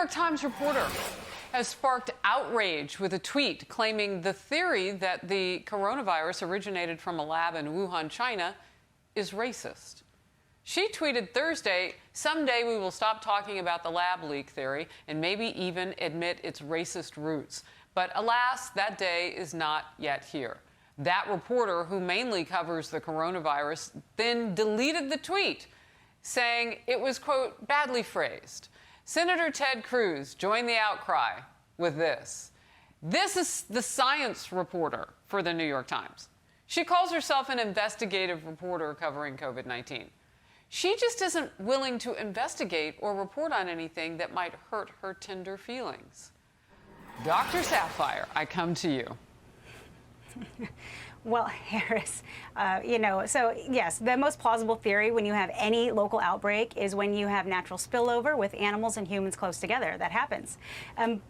York Times reporter has sparked outrage with a tweet claiming the theory that the coronavirus originated from a lab in Wuhan, China, is racist. She tweeted Thursday, "Someday we will stop talking about the lab leak theory and maybe even admit its racist roots." But alas, that day is not yet here. That reporter, who mainly covers the coronavirus, then deleted the tweet, saying it was, quote, badly phrased. Senator Ted Cruz joined the outcry with this. This is the science reporter for the New York Times. She calls herself an investigative reporter covering COVID-19. She just isn't willing to investigate or report on anything that might hurt her tender feelings. Dr. Sapphire, I come to you. Well, Harris, so yes, the most plausible theory when you have any local outbreak is when you have natural spillover with animals and humans close together. That happens.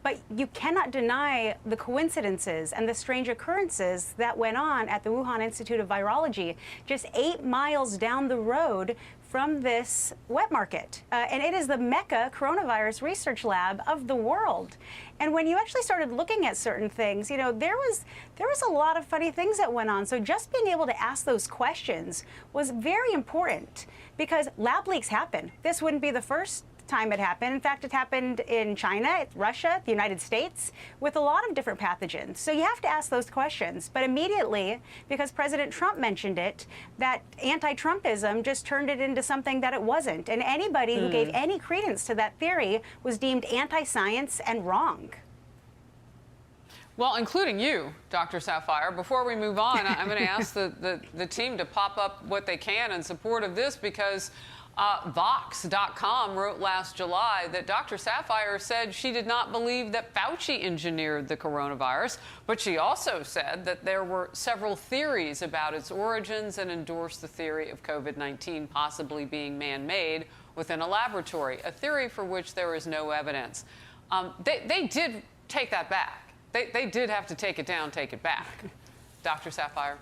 But you cannot deny the coincidences and the strange occurrences that went on at the Wuhan Institute of Virology, just 8 miles down the road from this wet market. And it is the Mecca coronavirus research lab of the world. And when you actually started looking at certain things, there was a lot of funny things that went on. So just being able to ask those questions was very important, because lab leaks happen. This wouldn't be the first time it happened. In fact, it happened in China, Russia, the United States, with a lot of different pathogens. So you have to ask those questions. But immediately, because President Trump mentioned it, that anti-Trumpism just turned it into something that it wasn't. And anybody who gave any credence to that theory was deemed anti-science and wrong. Well, including you, Dr. Sapphire. Before we move on, I'm going to ask the team to pop up what they can in support of this, because Vox.com wrote last July that Dr. Sapphire said she did not believe that Fauci engineered the coronavirus, but she also said that there were several theories about its origins and endorsed the theory of COVID-19 possibly being man-made within a laboratory, a theory for which there is no evidence. They did take that back. They did have to take it down, take it back. Dr. Sapphire?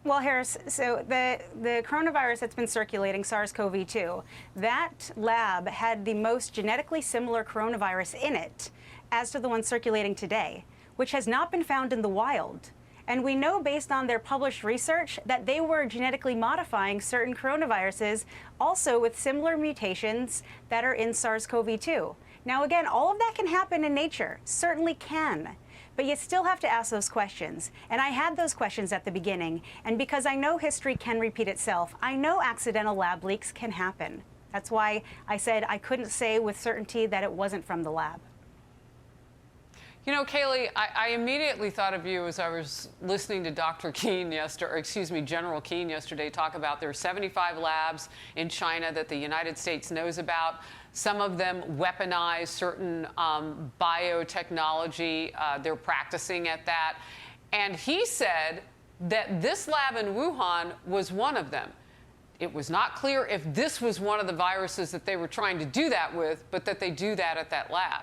Well, Harris, so the coronavirus that's been circulating, SARS-CoV-2, that lab had the most genetically similar coronavirus in it as to the one circulating today, which has not been found in the wild. And we know, based on their published research, that they were genetically modifying certain coronaviruses also with similar mutations that are in SARS-CoV-2. Now, again, all of that can happen in nature, certainly can. But you still have to ask those questions. And I had those questions at the beginning. And because I know history can repeat itself, I know accidental lab leaks can happen. That's why I said I couldn't say with certainty that it wasn't from the lab. You know, Kaylee, I immediately thought of you as I was listening to Dr. Keene yesterday, or excuse me, General Keene yesterday talk about there are 75 labs in China that the United States knows about. Some of them weaponize certain biotechnology. They're practicing at that. And he said that this lab in Wuhan was one of them. It was not clear if this was one of the viruses that they were trying to do that with, but that they do that at that lab.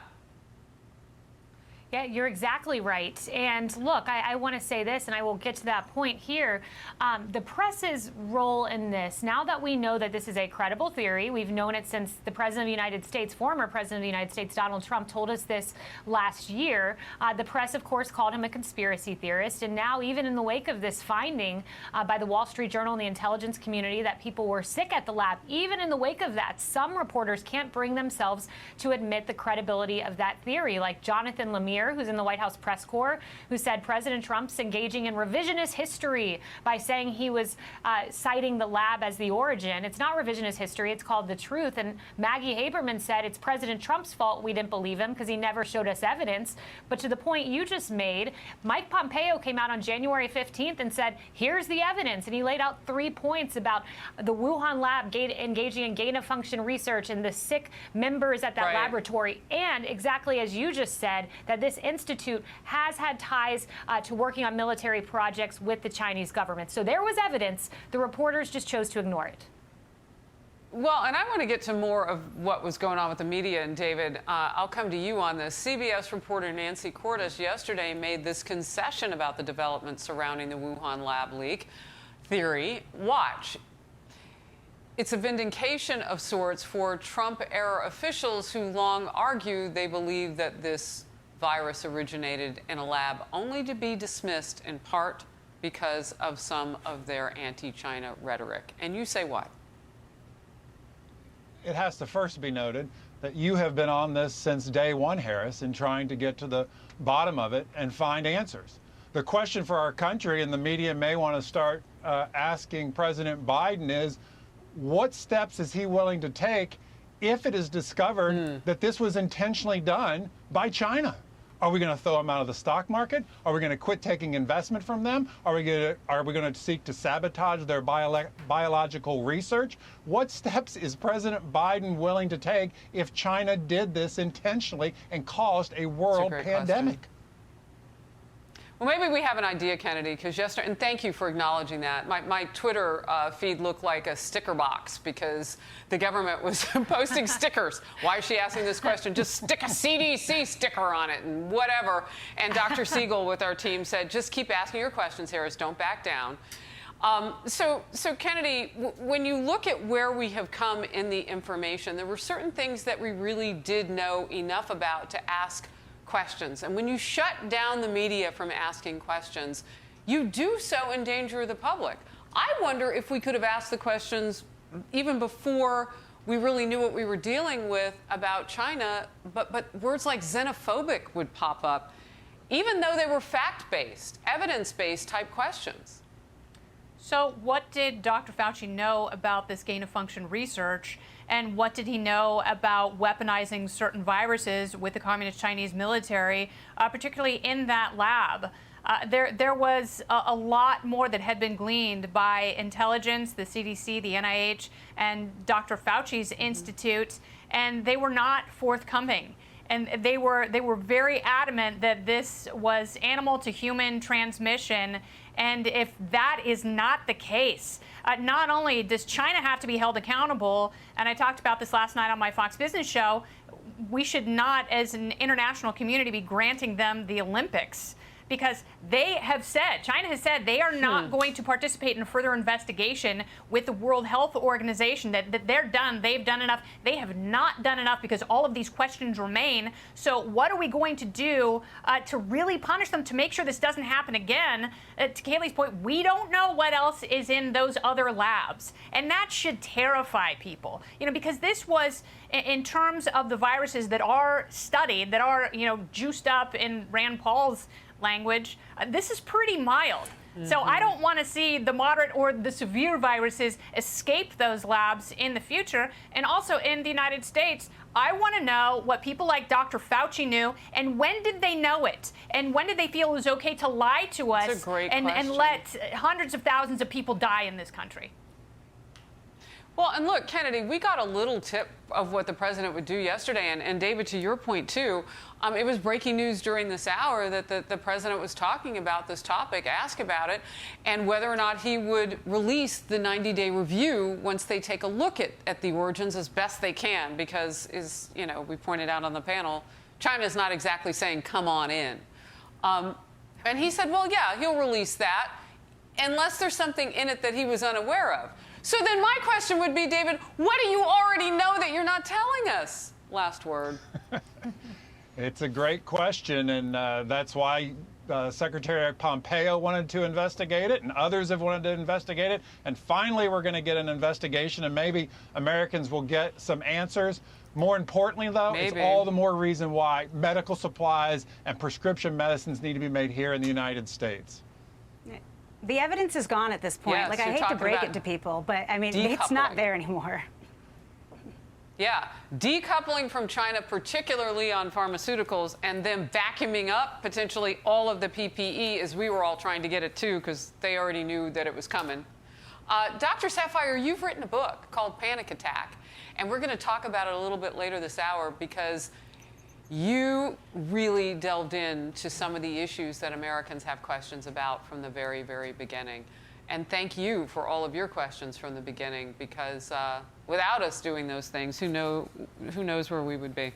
Yeah, you're exactly right. And look, I want to say this, and I will get to that point here. The press's role in this, now that we know that this is a credible theory, we've known it since the President of the United States, former President of the United States, Donald Trump, told us this last year. The press, of course, called him a conspiracy theorist. And now, even in the wake of this finding by the Wall Street Journal and the intelligence community that people were sick at the lab, even in the wake of that, some reporters can't bring themselves to admit the credibility of that theory, like Jonathan Lemire, who's in the White House press corps, who said President Trump's engaging in revisionist history by saying he was citing the lab as the origin. It's not revisionist history. It's called the truth. And Maggie Haberman said it's President Trump's fault we didn't believe him because he never showed us evidence. But to the point you just made, Mike Pompeo came out on January 15th and said, here's the evidence. And he laid out 3 points about the Wuhan lab engaging in gain-of-function research and the sick members at that laboratory. And exactly as you just said, that this institute has had ties to working on military projects with the Chinese government. So there was evidence. The reporters just chose to ignore it. Well, and I want to get to more of what was going on with the media. And David, I'll come to you on this. CBS reporter Nancy Cordes yesterday made this concession about the developments surrounding the Wuhan lab leak theory. Watch. it's a vindication of sorts for Trump-era officials who long argued they believe that this virus originated in a lab, only to be dismissed in part because of some of their anti-China rhetoric. And you say what? It has to first be noted that you have been on this since day one, Harris, in trying to get to the bottom of it and find answers. The question for our country, and the media may want to start asking President Biden, is what steps is he willing to take if it is discovered that this was intentionally done by China? Are we going to throw them out of the stock market? Are we going to quit taking investment from them? Are we going to seek to sabotage their biological research? What steps is President Biden willing to take if China did this intentionally and caused a world pandemic? Question. Well, maybe we have an idea, Kennedy, because yesterday, and thank you for acknowledging that, my Twitter feed looked like a sticker box because the government was posting stickers. Why is she asking this question? Just stick a CDC sticker on it and whatever. And Dr. Siegel with our team said, just keep asking your questions, Harris, don't back down. So Kennedy, when you look at where we have come in the information, there were certain things that we really did know enough about to ask questions. And when you shut down the media from asking questions, you do so endanger the public. I wonder if we could have asked the questions even before we really knew what we were dealing with about China, but words like xenophobic would pop up, even though they were fact-based, evidence-based type questions. So what did Dr. Fauci know about this gain-of-function research? And what did he know about weaponizing certain viruses with the Communist Chinese military, particularly in that lab? There was a lot more that had been gleaned by intelligence, the CDC, the NIH, and Dr. Fauci's institute, and they were not forthcoming. And they were very adamant that this was animal to human transmission. And if that is not the case, not only does China have to be held accountable, and I talked about this last night on my Fox Business show, we should not, as an international community, be granting them the Olympics. Because they have said, China has said, they are not going to participate in further investigation with the World Health Organization, that they're done, they've done enough. They have not done enough because all of these questions remain. So what are we going to do to really punish them to make sure this doesn't happen again? To Kayleigh's point, we don't know what else is in those other labs. And that should terrify people, because this was, in terms of the viruses that are studied, that are, juiced up in Rand Paul's language, this is pretty mild. So I don't want to see the moderate or the severe viruses escape those labs in the future. And also in the United States, I want to know what people like Dr. Fauci knew, and when did they know it? And when did they feel it was okay to lie to us That's a great and question. let hundreds of thousands of people die in this country? Well, and look, Kennedy, we got a little tip of what the president would do yesterday. And David, to your point, too, it was breaking news during this hour that the president was talking about this topic, asked about it, and whether or not he would release the 90-day review once they take a look at the origins as best they can, because, we pointed out on the panel, China's not exactly saying, come on in. And he said, well, yeah, he'll release that unless there's something in it that he was unaware of. So then my question would be, David, what do you already know that you're not telling us? Last word. It's a great question, and that's why Secretary Pompeo wanted to investigate it, and others have wanted to investigate it. And finally, we're going to get an investigation, and maybe Americans will get some answers. More importantly, though, it's all the more reason why medical supplies and prescription medicines need to be made here in the United States. The evidence is gone at this point. Yes, I hate to break it to people, but I mean, it's not there anymore. Yeah, decoupling from China, particularly on pharmaceuticals, and then vacuuming up potentially all of the PPE, as we were all trying to get it too, because they already knew that it was coming. Dr. Saphier, you've written a book called Panic Attack, and we're going to talk about it a little bit later this hour because you really delved into some of the issues that Americans have questions about from the very, very beginning. And thank you for all of your questions from the beginning, because without us doing those things, who knows where we would be.